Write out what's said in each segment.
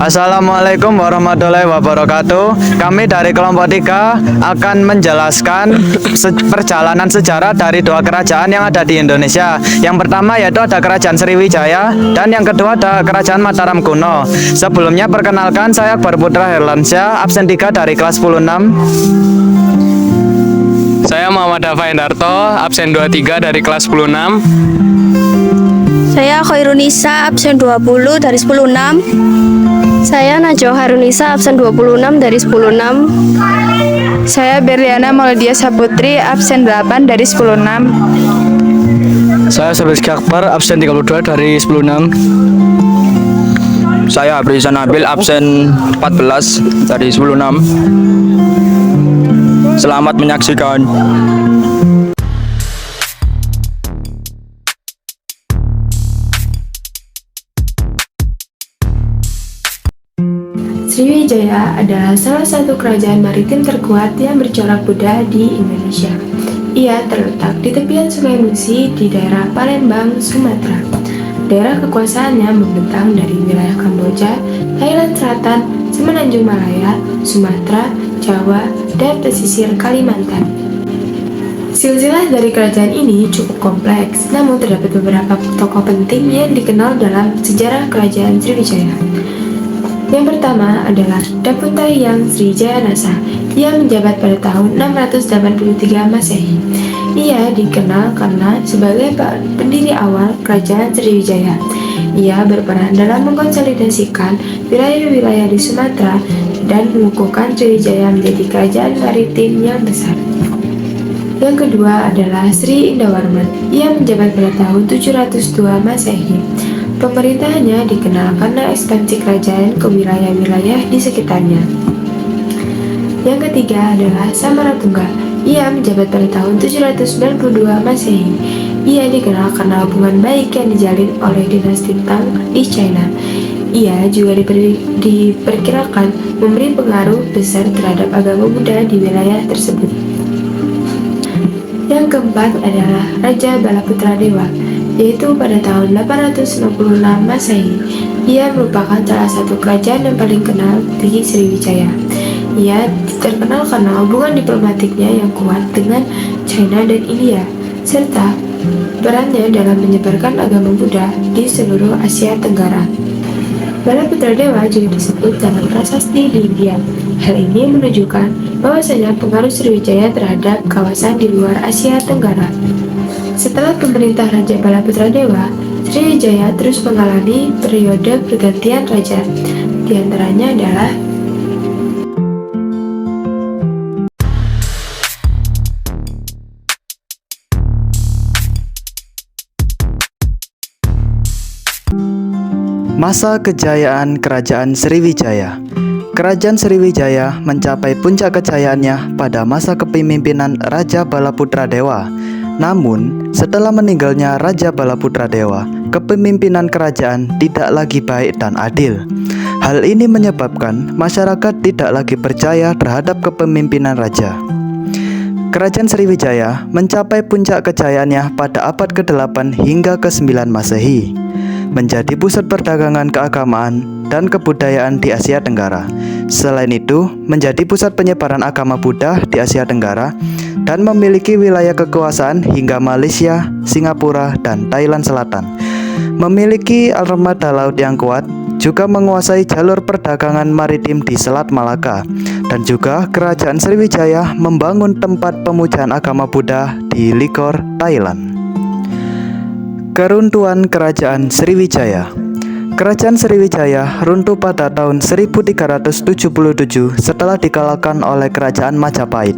Assalamualaikum warahmatullahi wabarakatuh. Kami dari kelompok 3 akan menjelaskan perjalanan sejarah dari dua kerajaan yang ada di Indonesia. Yang pertama yaitu ada Kerajaan Sriwijaya dan yang kedua ada Kerajaan Mataram kuno. Sebelumnya perkenalkan, saya Akbar Putra Herlansyah, absen 3 dari kelas 106. Saya Muhammad Dafa Endarto, absen 23 dari kelas 106. Saya Khairunisa, absen 20 dari 106. Saya Najwa Harunisa, absen 26 dari 106. Saya Berliana Maulidia Saputri, absen 8 dari 106. Saya Rizky Akbar, absen 32 dari 106. Saya Abrizan Nabil, absen 14 dari 106. Selamat menyaksikan. Sriwijaya adalah salah satu kerajaan maritim terkuat yang bercorak Buddha di Indonesia. Ia terletak di tepian Sungai Musi di daerah Palembang, Sumatera. Daerah kekuasaannya membentang dari wilayah Kamboja, Thailand Selatan, Semenanjung Malaya, Sumatera, Jawa, dan pesisir Kalimantan. Silsilah dari kerajaan ini cukup kompleks, namun terdapat beberapa tokoh penting yang dikenal dalam sejarah kerajaan Sriwijaya. Yang pertama adalah Dapuntahyang Srijayanasa. Ia menjabat pada tahun 683 Masehi. Ia dikenal karena sebagai pendiri awal kerajaan Sriwijaya. Ia berperan dalam mengkonsolidasikan wilayah-wilayah di Sumatera dan mengukuhkan Sriwijaya menjadi kerajaan maritim yang besar. Yang kedua adalah Sri Indawarman. Ia menjabat pada tahun 702 Masehi. Pemerintahannya dikenal karena ekspansi kerajaan ke wilayah-wilayah di sekitarnya. Yang ketiga adalah Samaratungga. Ia menjabat pada tahun 792 Masehi. Ia dikenal karena hubungan baik yang dijalin oleh dinasti Tang di China. Ia juga diperkirakan memberi pengaruh besar terhadap agama Buddha di wilayah tersebut. Yang keempat adalah Raja Balaputra Dewa, yaitu pada tahun 866 Masehi. Ia merupakan salah satu kerajaan yang paling kenal di Sriwijaya. Ia terkenal karena hubungan diplomatiknya yang kuat dengan China dan India, serta perannya dalam menyebarkan agama Buddha di seluruh Asia Tenggara. Balaputra Dewa juga disebut dalam prasasti di India. Hal ini menunjukkan bahwasanya pengaruh Sriwijaya terhadap kawasan di luar Asia Tenggara. Setelah pemerintah Raja Balaputra Dewa, Sriwijaya terus mengalami periode pergantian raja. Di antaranya adalah Masa kejayaan Kerajaan Sriwijaya. Kerajaan Sriwijaya mencapai puncak kejayaannya pada masa kepemimpinan Raja Balaputra Dewa. Namun, setelah meninggalnya Raja Balaputra Dewa, kepemimpinan kerajaan tidak lagi baik dan adil. Hal ini menyebabkan masyarakat tidak lagi percaya terhadap kepemimpinan raja. Kerajaan Sriwijaya mencapai puncak kejayaannya pada abad ke-8 hingga ke-9 Masehi, menjadi pusat perdagangan keagamaan dan kebudayaan di Asia Tenggara. Selain itu, menjadi pusat penyebaran agama Buddha di Asia Tenggara dan memiliki wilayah kekuasaan hingga Malaysia, Singapura, dan Thailand Selatan. Memiliki armada laut yang kuat, juga menguasai jalur perdagangan maritim di Selat Malaka, dan juga Kerajaan Sriwijaya membangun tempat pemujaan agama Buddha di Likor, Thailand. Keruntuhan Kerajaan Sriwijaya. Kerajaan Sriwijaya runtuh pada tahun 1377 setelah dikalahkan oleh Kerajaan Majapahit.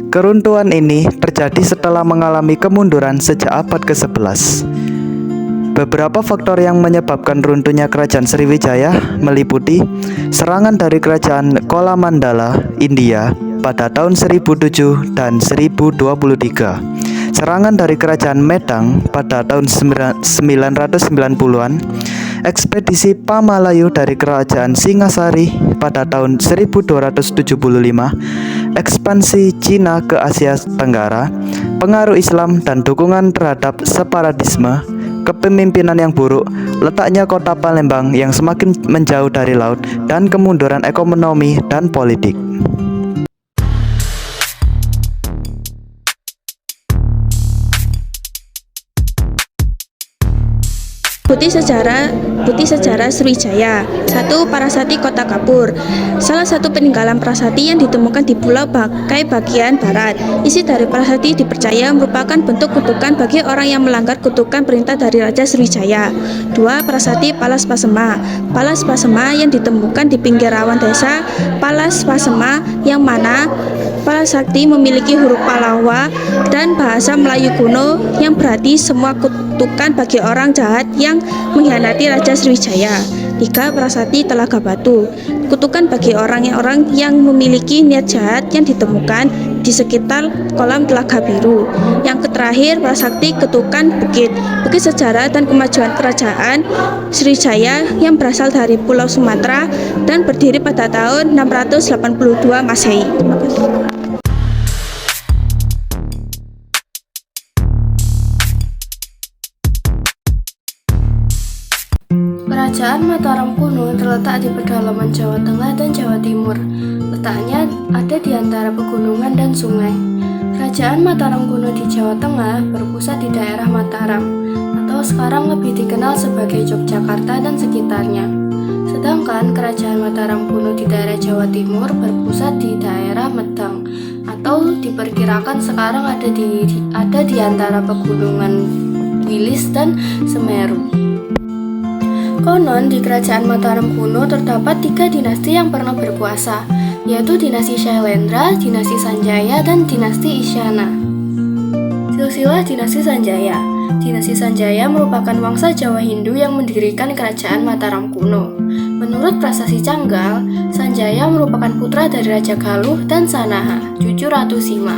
Keruntuhan ini terjadi setelah mengalami kemunduran sejak abad ke-11. Beberapa faktor yang menyebabkan runtuhnya Kerajaan Sriwijaya meliputi serangan dari Kerajaan Kolamandala, India pada tahun 1007 dan 1023. Serangan dari Kerajaan Medang pada tahun 990-an, ekspedisi Pamalayu dari Kerajaan Singasari pada tahun 1275, ekspansi Cina ke Asia Tenggara, pengaruh Islam dan dukungan terhadap separatisme, kepemimpinan yang buruk, letaknya kota Palembang yang semakin menjauh dari laut, dan kemunduran ekonomi dan politik. Bukti sejarah Sriwijaya. 1. Prasasti Kota Kapur. Salah satu peninggalan prasasti yang ditemukan di Pulau Bangkai bagian barat. Isi dari prasasti dipercaya merupakan bentuk kutukan bagi orang yang melanggar kutukan perintah dari Raja Sriwijaya. 2. Prasasti Palas Pasema. Palas Pasema yang ditemukan di pinggir rawan desa Palas Pasema, yang mana Palasakti memiliki huruf Palawa dan bahasa Melayu kuno yang berarti semua kutukan bagi orang jahat yang mengkhianati Raja Sriwijaya. 3. Prasasti Telaga Batu. Kutukan bagi orang-orang yang memiliki niat jahat yang ditemukan di sekitar kolam Telaga Biru. Yang terakhir, prasasti Ketukan Bukit. Bukit sejarah dan kemajuan kerajaan Sriwijaya yang berasal dari Pulau Sumatera dan berdiri pada tahun 682 Masehi. Terima kasih. Kerajaan Mataram kuno terletak di pedalaman Jawa Tengah dan Jawa Timur. Letaknya ada di antara pegunungan dan sungai. Kerajaan Mataram kuno di Jawa Tengah berpusat di daerah Mataram, atau sekarang lebih dikenal sebagai Yogyakarta dan sekitarnya. Sedangkan Kerajaan Mataram kuno di daerah Jawa Timur berpusat di daerah Medang, atau diperkirakan sekarang ada di antara pegunungan Wilis dan Semeru. Konon di Kerajaan Mataram kuno terdapat 3 dinasti yang pernah berkuasa, yaitu dinasti Shailendra, dinasti Sanjaya, dan dinasti Isyana. Silsilah dinasti Sanjaya. Dinasti Sanjaya merupakan wangsa Jawa Hindu yang mendirikan Kerajaan Mataram kuno. Menurut Prasasti Canggal, Sanjaya merupakan putra dari Raja Galuh dan Sanaha, cucu Ratu Sima.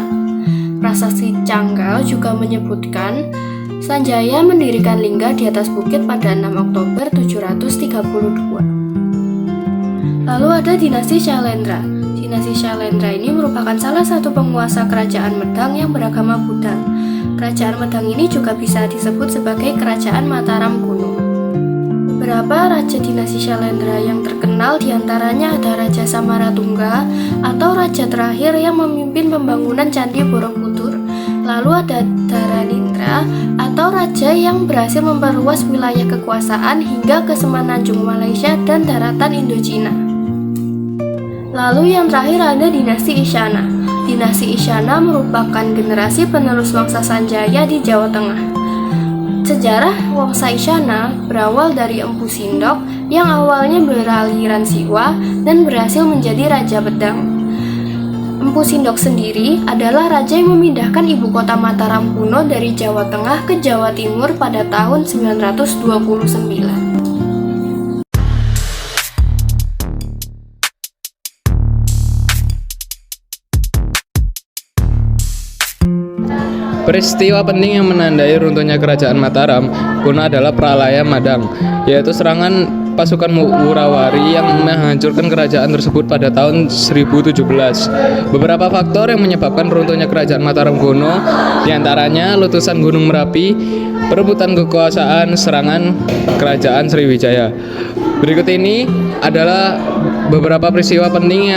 Prasasti Canggal juga menyebutkan Sanjaya mendirikan lingga di atas bukit pada 6 Oktober 732. Lalu ada dinasti Shailendra. Dinasti Shailendra ini merupakan salah satu penguasa kerajaan Medang yang beragama Buddha. Kerajaan Medang ini juga bisa disebut sebagai Kerajaan Mataram kuno. Beberapa raja dinasti Shailendra yang terkenal diantaranya ada Raja Samaratungga atau raja terakhir yang memimpin pembangunan Candi Borobudur. Lalu ada Dharanindra atau raja yang berhasil memperluas wilayah kekuasaan hingga ke semenanjung Malaysia dan daratan Indochina. Lalu yang terakhir ada dinasti Isyana. Dinasti Isyana merupakan generasi penerus wangsa Sanjaya di Jawa Tengah. Sejarah wangsa Isyana berawal dari Empu Sindok yang awalnya beraliran Siwa dan berhasil menjadi Raja Bedang. Empu Sindok sendiri adalah raja yang memindahkan ibu kota Mataram kuno dari Jawa Tengah ke Jawa Timur pada tahun 929. Peristiwa penting yang menandai runtuhnya Kerajaan Mataram kuno adalah Pralaya Madang, yaitu serangan pasukan Wurawari yang menghancurkan kerajaan tersebut pada tahun 1017. Beberapa faktor yang menyebabkan runtuhnya Kerajaan Mataram kuno diantaranya letusan Gunung Merapi, perebutan kekuasaan, serangan Kerajaan Sriwijaya. Berikut ini adalah beberapa peristiwa penting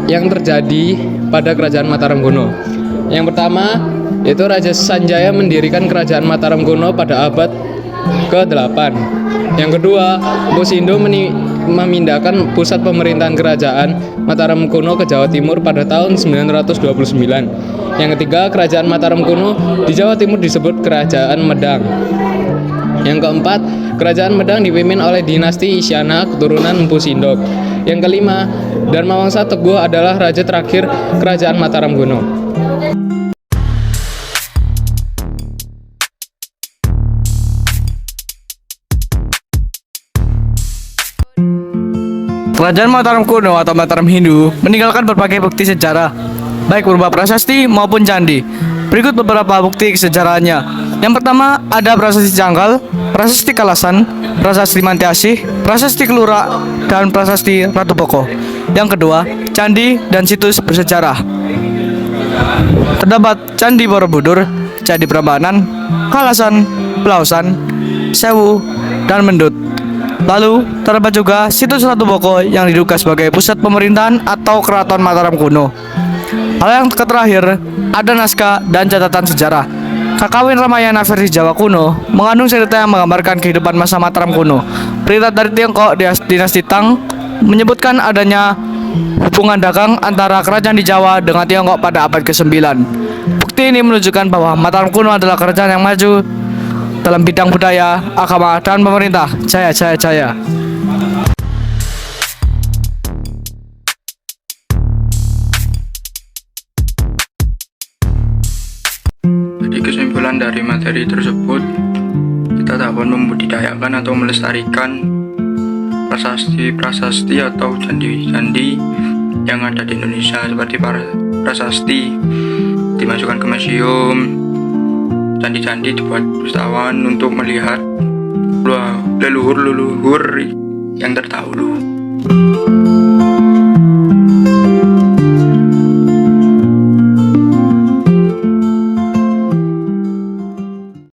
yang terjadi pada Kerajaan Mataram kuno. Yang pertama, yaitu Raja Sanjaya mendirikan Kerajaan Mataram kuno pada abad ke-8. Yang kedua, Empu Sindo memindahkan pusat pemerintahan Kerajaan Mataram kuno ke Jawa Timur pada tahun 929. Yang ketiga, Kerajaan Mataram kuno di Jawa Timur disebut Kerajaan Medang. Yang keempat, Kerajaan Medang dipimpin oleh dinasti Isyana keturunan Empu Sindok. Yang kelima, Dharmawangsa Teguh adalah raja terakhir Kerajaan Mataram kuno. Kerajaan Mataram kuno atau Mataram Hindu meninggalkan berbagai bukti sejarah, baik berupa prasasti maupun candi. Berikut beberapa bukti kesejarahannya. Yang pertama ada prasasti Canggal, prasasti Kalasan, prasasti Mantiasih, prasasti Kelura, dan prasasti Ratu Boko. Yang kedua, candi dan situs bersejarah. Terdapat Candi Borobudur. Candi Prambanan, Kalasan, Pelausan, Sewu, dan Mendut. Lalu, terdapat juga situs Ratu Boko yang diduga sebagai pusat pemerintahan atau keraton Mataram kuno. Hal yang terakhir, ada naskah dan catatan sejarah. Kakawin Ramayana versi Jawa kuno mengandung cerita yang menggambarkan kehidupan masa Mataram kuno. Berita dari Tiongkok dinasti Tang menyebutkan adanya hubungan dagang antara kerajaan di Jawa dengan Tiongkok pada abad ke-9. Bukti ini menunjukkan bahwa Mataram kuno adalah kerajaan yang maju dalam bidang budaya, agama, dan pemerintah. Jaya, jaya, jaya. Jadi kesimpulan dari materi tersebut, kita dapat membudidayakan atau melestarikan prasasti atau candi-candi yang ada di Indonesia, seperti prasasti dimasukkan ke museum, candi-candi dibuat wisatawan untuk melihat leluhur-leluhur yang terdahulu.